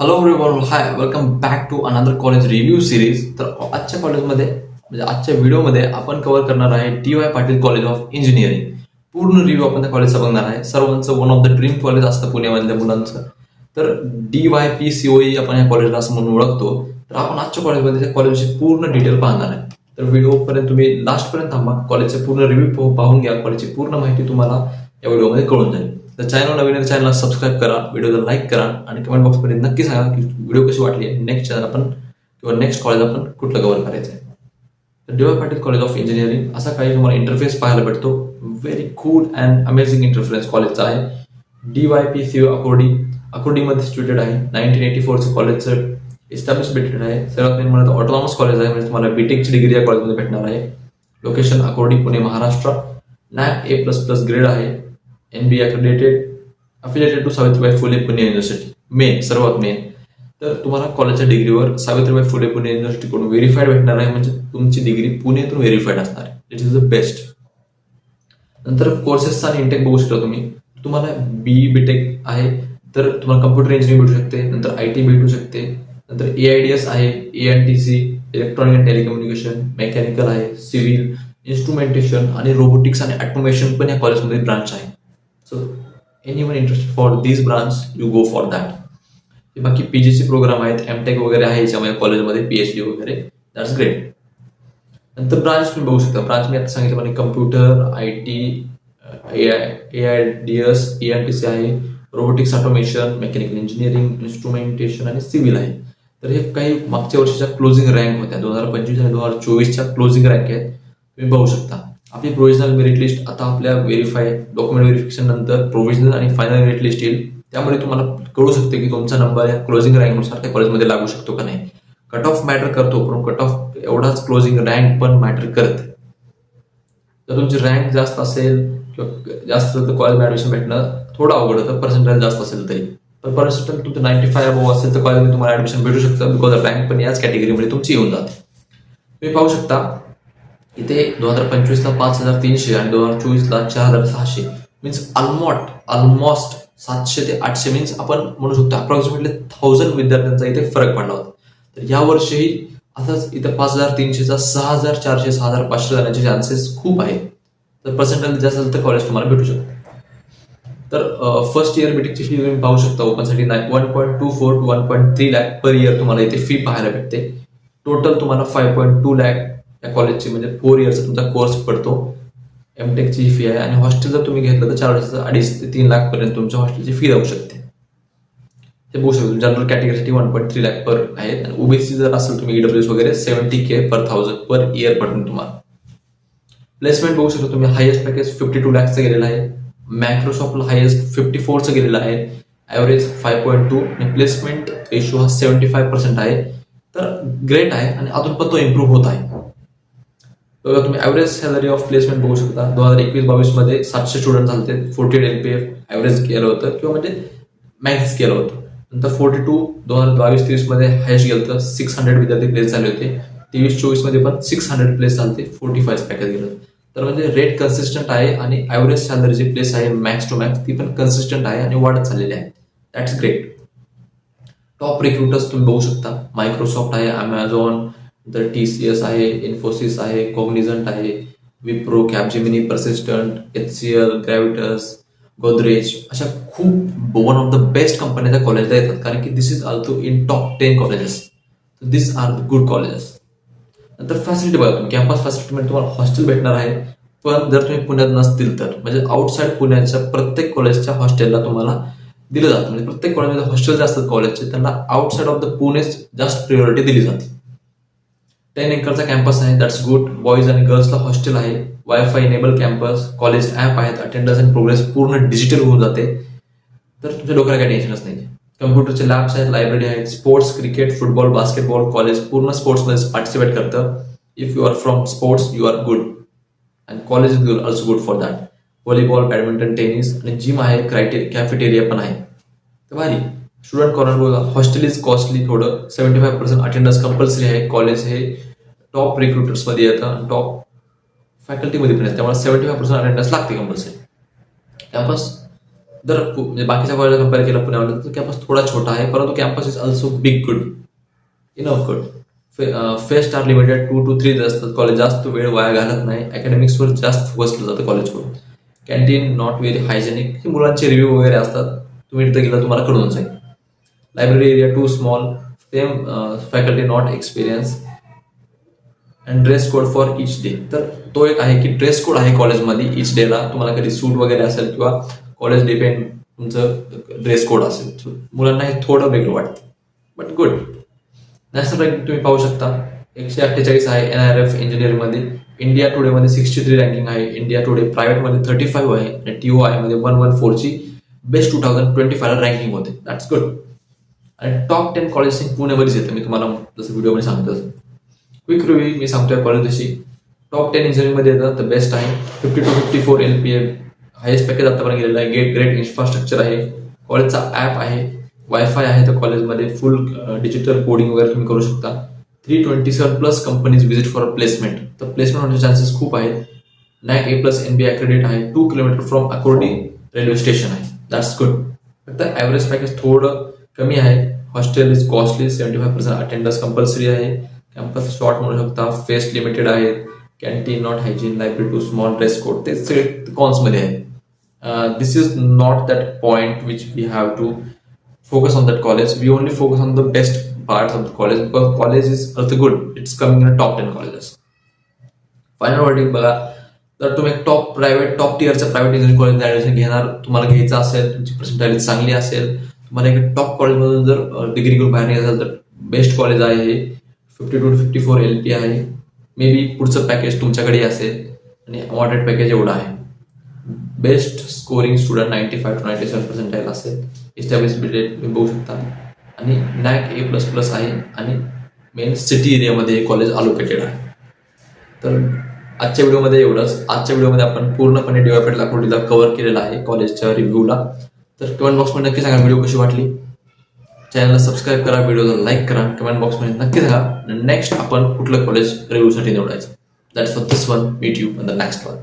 Hello everyone, hi, welcome back to another college review series. तर आजच्या कॉलेजमध्ये म्हणजे आजच्या व्हिडिओमध्ये आपण कव्हर करणार आहे DY Patil college of engineering. पूर्ण रिव्ह्यू आपण त्या कॉलेजचा बघणार आहे. सर्वांचं one of the dream college असतं पुण्यामधल्या मुलांचं. तर DYPCOE आपण या कॉलेजला असं म्हणून ओळखतो. तर आपण आजच्या कॉलेजमध्ये त्या कॉलेजची पूर्ण डिटेल पाहणार आहे. तर व्हिडिओपर्यंत तुम्ही लास्टपर्यंत थांबा. कॉलेजचे पूर्ण रिव्ह्यू पाहून घ्या. कॉलेजची पूर्ण माहिती तुम्हाला या व्हिडिओमध्ये कळून जाईल. तर चॅनल नवीन चॅनलला सबस्क्राईब करा, व्हिडिओला लाईक करा आणि कमेंट बॉक्समध्ये नक्की सांगा की व्हिडिओ कशी वाटली. नेक्स्ट चॅनल आपण किंवा नेक्स्ट कॉलेज आपण कुठलं कव्हर करायचं आहे. तर DY Patil college of engineering असा काही तुम्हाला इंटरफेस पाहायला भेटतो. Very cool and amazing interface कॉलेजचा आहे. DYPCO अकोर्डीमध्ये सिच्युएटेड आहे. 1984चं कॉलेजचं एस्टॅब्लिशमेंट आहे. सर्वात मेन म्हणत ऑटोनॉमस कॉलेज आहे, म्हणजे तुम्हाला बीटेकची डिग्री या कॉलेजमध्ये भेटणार आहे. Location Akurdi, Pune, Maharashtra. NAC A++ grade आहे. NB affiliated to Savitribai Phule Pune university. सर्वात मेन तर तुम्हाला कॉलेजच्या डिग्रीवर सावित्रीबाई फुले पुणे युनिव्हर्सिटीकडून व्हेरीफाईड भेटणार आहे, म्हणजे तुमची डिग्री पुणेतून व्हेरीफाईड असणार आहे. It is the best. नंतर कोर्सेसचा आणि इंटेक बघू शकता तुम्ही. तुम्हाला BE बीटेक आहे तर तुम्हाला कम्प्युटर इंजिनिअरिंग भेटू शकते. नंतर IT भेटू शकते. नंतर AIDS आहे, ANTC electronic and telecommunication, mechanical आहे, सिव्हिल, इन्स्ट्रुमेंटेशन आणि रोबोटिक्स आणि ऑटोमेशन पण या कॉलेजमध्ये ब्रांच आहे. So anyone interested for this branch, you go for that. बाकी PGचे प्रोग्राम आहेत, MTech वगैरे आहे याच्यामध्ये कॉलेजमध्ये, PhD वगैरे. That's great. नंतर ब्रांच तुम्ही बघू शकता. ब्रांच मी आता सांगितलं कम्प्युटर, IT, AIDS, ENTC आहे, robotics, automation, mechanical engineering, instrumentation आणि सिव्हिल आहे. तर हे काही मागच्या वर्षीच्या क्लोजिंग रँक होत्या. 2025 आणि 2024च्या क्लोजिंग रँक आहेत, तुम्ही बघू शकता. आपली प्रोव्हिजनल मेरिट लिस्ट आता आपल्या डॉक्युमेंट व्हेरिफिकेशन नंतर प्रोव्हिजनल आणि फायनल मेरिट लिस्ट येईल. त्यामुळे तुम्हाला कळू शकते की तुमचा नंबर या क्लोजिंग रँकनुसार त्या कॉलेजमध्ये लागू शकतो का नाही. कट ऑफ मॅटर करतो, पण कट ऑफ एवढाच क्लोजिंग रँक पण मॅटर करते. जर तुमची रँक जास्त असेल किंवा जास्त तर कॉलेज ऍडमिशन भेटणं थोडं अवघड होतं. पर्सेंटेज जास्त असेल तरी, पण पर्सेंटेज तुमचं 95 अबोव असेल तर कॉलेजमध्ये तुम्हाला ऍडमिशन भेटू शकतं, बिकॉज रँक पण याच कॅटेगरीमध्ये तुमची येऊन जाते. तुम्ही पाहू शकता इथे 2025ला 5,300 आणि 2024ला 4,600 मीन्स ऑलमोस्ट 700 ते 800 मीन्स आपण म्हणू शकतो अप्रॉक्सिमेटली 1000 विद्यार्थ्यांचा इथे फरक पडला होता. तर या वर्षीही असंच इथं 5,300चा 6,400 6,500 जाण्याचे चान्सेस खूप आहेत. तर पर्सेंटेज जास्त असेल तर कॉलेज तुम्हाला भेटू शकतं. तर फर्स्ट इयर बीटेकची फी तुम्ही पाहू शकता. ओपनसाठी 1.24 to 1.3 लाख पर इयर तुम्हाला इथे फी पाहायला भेटते. टोटल तुम्हाला 5.2 लाख या कॉलेजची म्हणजे 4 इयर्सचा तुमचा कोर्स पडतो. MTechची फी आहे आणि हॉस्टेल जर तुम्ही घेतलं तर 4 वर्षाचं 2.5 ते 3 लाख पर्यंत तुमच्या हॉस्टेलची फी जाऊ शकते. ते बघू शकतो. जनरल कॅटेगरीसाठी 1.3 लाख पर आहे आणि OBC जर असेल तुम्ही EWS वगैरे 70K पर 1000 पर इयर पडून तुम्हाला. प्लेसमेंट बघू शकतो तुम्ही. हायेस्ट पॅकेज 52 लाखचं गेलेलं आहे. मायक्रोसॉफ्टला हायेस्ट 54चं गेलेलं आहे. ॲव्हरेज 5.2 आणि प्लेसमेंट रेशो हा 75% आहे. तर ग्रेट आहे आणि अजून पण तो इम्प्रूव्ह होत आहे. बघा तुम्ही ॲव्हरेज सॅलरी ऑफ प्लेसमेंट बघू शकता. 2021-22 मध्ये 700 स्टुडंट झाले. 48 LPF ॲव्हरेज केलं होतं किंवा म्हणजे मॅक्स केलं होतं. नंतर 42 2022-23 मध्ये हायेस्ट गेलं होतं. 600 विद्यार्थी प्लेस झाले होते. 23-24 मध्ये पण 600 प्लेस झाले. 45 पॅकेज गेलं. तर म्हणजे रेट कन्सिस्टंट आहे आणि ॲव्हरेज सॅलरी जी प्लेस आहे मॅक्स टू मॅक्स ती पण कन्सिस्टंट आहे आणि वाढत चाललेली आहे. That's great. टॉप रिक्रुटर्स तुम्ही बघू शकता. मायक्रोसॉफ्ट आहे, अमेझॉन, तर TCS आहे, इन्फोसिस आहे, कॉग्निझंट आहे, विप्रो, कॅपजेमिनी, पर्सिस्टंट, HCL, ग्रॅव्हिटस, गोदरेज अशा खूप वन ऑफ द बेस्ट कंपन्या त्या कॉलेजला येतात, कारण की this is also in top 10 colleges. This are the good colleges. नंतर फॅसिलिटी बघा तुम्ही. कॅम्पस फॅसिलिटीमध्ये तुम्हाला हॉस्टेल भेटणार आहे, पण जर तुम्ही पुण्यात नसतील तर म्हणजे आउटसाइड पुण्याच्या प्रत्येक कॉलेजच्या हॉस्टेलला तुम्हाला दिलं जातं. म्हणजे प्रत्येक कॉलेजमध्ये हॉस्टेल जे असतात कॉलेजचे त्यांना आउटसाइड ऑफ द पुणे जास्त प्रिओरिटी दिली जाते. 10 एकरचा कॅम्पस आहे. That's good. बॉईज आणि गर्ल्सला हॉस्टेल आहे. Wifi enable campus, college app आहेत. अटेंडन्स आणि प्रोग्रेस पूर्ण डिजिटल होऊन जाते. तर तुमच्या डोक्याला काही टेन्शनच नाही. कम्प्युटरचे लॅब्स आहेत, लायब्ररी आहेत, sports, cricket, football, basketball, college पूर्ण स्पोर्ट्समध्ये पार्टिसिपेट करतं. If you are from sports you are good and college is also good for that. Volleyball, badminton, tennis आणि जिम आहे. कॅफेटेरिया पण आहे. तर भारी. स्टुडंट कॉर्नर बघा. हॉस्टेल इज कॉस्टली थोडं. 75% अटेंडन्स कंपल्सरी आहे. कॉलेज हे टॉप रिक्रुटर्समध्ये येतं आणि टॉप फॅकल्टीमध्ये पण येतं, त्यामुळे 75% अटेंडन्स लागते कंपल्सरी. कॅम्पस जर म्हणजे बाकीच्या कॉलेजला कम्पेअर केला पुण्यामध्ये तर कॅम्पस थोडा छोटा आहे, परंतु campus is also big good, enough good. Fest are limited 2 to 3 असतात. कॉलेज जास्त वेळ वाया घालत नाही. अकॅडमिक्सवर जास्त फोकस केलं जातं कॉलेजकडून. Canteen not very hygienic. हे मुलांचे रिव्ह्यू वगैरे असतात, तुम्ही तिथे गेला तुम्हाला कळून जाईल. Library area too small, same faculty not experience, and dress code for each day. तर तो एक आहे की ड्रेस कोड आहे कॉलेजमध्ये इच डेला. तुम्हाला कधी सूट वगैरे असेल किंवा कॉलेज डिपेंड तुमचं ड्रेस कोड असेल. मुलांना हे थोडं वेगळं वाटतं, बट गुड. नॅशनल रँकिंग तुम्ही पाहू शकता 148 आहे NRF इंजिनिअरिंगमध्ये. इंडिया टुडेमध्ये 63 रँकिंग आहे. इंडिया टुडे प्रायव्हेटमध्ये 35 आहे आणि TOI मध्ये 114ची बेस्ट 2025 रँकिंग होते. That's good. आणि टॉप 10 कॉलेज पुण्यामध्येच येतं. मी तुम्हाला जसं व्हिडिओमध्ये सांगतो तसं क्विक रिव्ह्यू मी सांगतोय कॉलेज तशी. टॉप 10 इंजिनिअरिंगमध्ये येतं, तर बेस्ट आहे. 50 to 54 LPA, हायेस्ट पॅकेज आतापर्यंत गेलेला आहे. ग्रेट इन्फ्रास्ट्रक्चर आहे. कॉलेजचा ॲप आहे, वायफाय आहे. तर कॉलेजमध्ये फुल डिजिटल कोडिंग वगैरे तुम्ही करू शकता. 327+ कंपनीज व्हिजिट फॉर प्लेसमेंट, तर प्लेसमेंट होण्याचे चान्सेस खूप आहेत. NAC A+ NBA अक्रेडिट आहे. 2 kilometre from Akurdi railway station आहे. That's good. फक्त ॲव्हरेज पॅकेज थोडं कमी आहे. Hostel is costly, 75% attendance compulsory आहे. कॅम्पस शॉर्ट म्हणू शकता. फेस्ट लिमिटेड आहे. Canteen not hygiene, library too small, dress code, ते सगळे कॉन्समध्ये आहे. This is not that point which we have to focus on that college. We only focus on the best parts of the college because college is also good. It's coming in the top 10 colleges. Final wording बघा, तर तुम्ही एक top टिअरच्या private engineering कॉलेजमध्ये admission घेणार, तुम्हाला घ्यायचं असेल, तुमची पर्सेंटाइल चांगली असेल, तुम्हाला एक टॉप कॉलेजमधून जर डिग्री करून बाहेर निघायचं असेल तर बेस्ट कॉलेज आहे हे. 52 to 54 LP आहे. मे बी पुढचं पॅकेज तुमच्याकडे असेल आणि मॉडरेट पॅकेज एवढं आहे. Best scoring student 95 to 97 percentile असेल. इस्टॅब्लिशमेंट तुम्ही बघू शकता. आणि NAC A++ आहे आणि मेन सिटी एरियामध्ये कॉलेज अलोकेटेड आहे. तर आजच्या व्हिडिओमध्ये एवढंच. आजच्या व्हिडिओमध्ये आपण पूर्णपणे DY अकोर्डीला कव्हर केलेला आहे कॉलेजच्या रिव्ह्यूला. तर कमेंट बॉक्समध्ये नक्की सांगा व्हिडिओ कशी वाटली. चॅनलला सबस्क्राईब करा, व्हिडिओला लाईक करा, कमेंट बॉक्समध्ये नक्की सांगा नेक्स्ट आपण कुठलं कॉलेज रिव्ह्यूसाठी निवडायचं. That's for this one. Meet you on the next one.